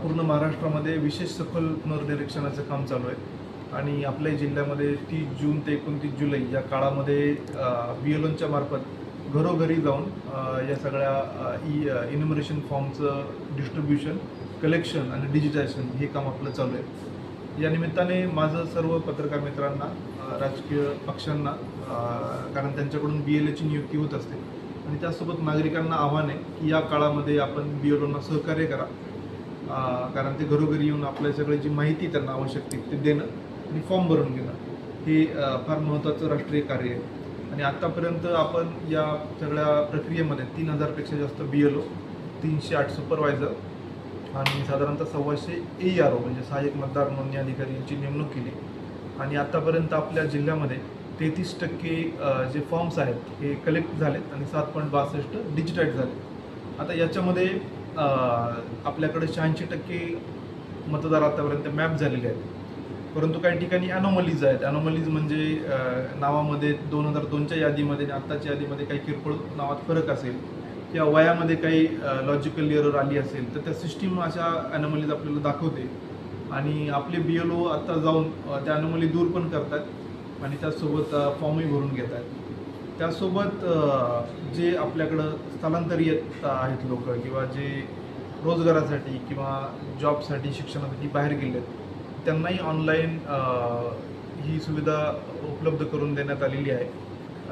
पूर्ण महाराष्ट्रामध्ये विशेष सखोल पुनर्निरीक्षणाचं काम चालू आहे आणि आपल्या जिल्ह्यामध्ये 30 जून ते 29 जुलै या काळामध्ये BLOच्या मार्फत घरोघरी जाऊन या सगळ्या इन्युमरेशन फॉर्मचं डिस्ट्रीब्युशन, कलेक्शन आणि डिजिटायझेशन हे काम आपलं चालू आहे. या निमित्ताने माझं सर्व पत्रकार मित्रांना, राजकीय पक्षांना, कारण त्यांच्याकडून BLAची नियुक्ती होत असते आणि त्यासोबत नागरिकांना आव्हान आहे की या काळामध्ये आपण BLOना सहकार्य करा, कारण ते घरोघरी येऊन आपल्या सगळी जी माहिती त्यांना आवश्यक ते देणं आणि फॉर्म भरून घेणं हे फार महत्त्वाचं राष्ट्रीय कार्य आहे. आणि आत्तापर्यंत आपण या सगळ्या प्रक्रियेमध्ये 3000पेक्षा जास्त BLO, 308 सुपरवायझर आणि साधारणतः 125 AERO म्हणजे सहाय्यक मतदार नोंदणी अधिकारी यांची नेमणूक केली आणि आत्तापर्यंत आपल्या जिल्ह्यामध्ये 33% जे फॉर्म्स आहेत हे कलेक्ट झालेत आणि 7.62 डिजिटाईज झाले. आता याच्यामध्ये आपल्याकडे 86% मतदार आतापर्यंत मॅप झालेले आहेत, परंतु काही ठिकाणी ॲनोमलीज आहेत. ॲनोमलीज म्हणजे नावामध्ये 2002च्या यादीमध्ये आणि आत्ताच्या यादीमध्ये काही किरकोळ नावात फरक असेल किंवा वयामध्ये काही लॉजिकल एरर आली असेल तर त्या सिस्टीम अशा ॲनोमलीज आपल्याला दाखवते आणि आपले BLO आता जाऊन त्या ॲनोमली दूर पण करतात आणि त्यासोबत फॉर्मही भरून घेत आहेत. त्यासोबत जे आपल्याकडं स्थलांतरित आहेत लोक किंवा जे रोजगारासाठी किंवा जॉबसाठी, शिक्षणासाठी बाहेर गेले आहेत त्यांनाही ऑनलाईन ही सुविधा उपलब्ध करून देण्यात आलेली आहे.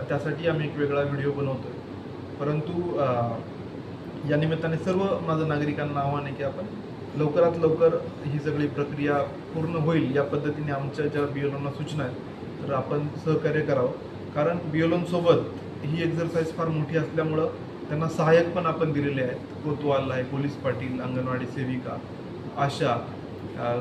त्यासाठी आम्ही एक वेगळा व्हिडिओ बनवतो आहे. परंतु या निमित्ताने सर्व माझं नागरिकांना आव्हान आहे की आपण लवकरात लवकर ही सगळी प्रक्रिया पूर्ण होईल या पद्धतीने आमच्या ज्या BLOना सूचना आहेत तर आपण सहकार्य करावं. कारण BLOंसोबत ही एक्झरसाईज फार मोठी असल्यामुळं त्यांना सहाय्यक पण आपण दिलेले आहेत. कोतवाल आहे, पोलीस पाटील, अंगणवाडी सेविका, आशा,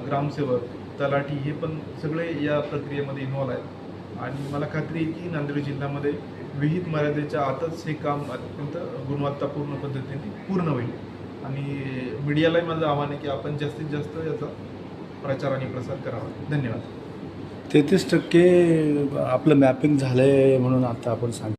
ग्रामसेवक, तलाठी हे पण सगळे या प्रक्रियेमध्ये इन्व्हॉल्व आहेत आणि मला खात्री आहे की नांदेड जिल्ह्यामध्ये विहित मर्यादेच्या आतच हे काम अत्यंत गुणवत्तापूर्ण पद्धतीने पूर्ण होईल. आणि मीडियालाही माझं आव्हान आहे की आपण जास्तीत जास्त याचा प्रचार आणि प्रसार करावा. धन्यवाद. 33% आपलं मॅपिंग झालं आहे म्हणून आता आपण सांग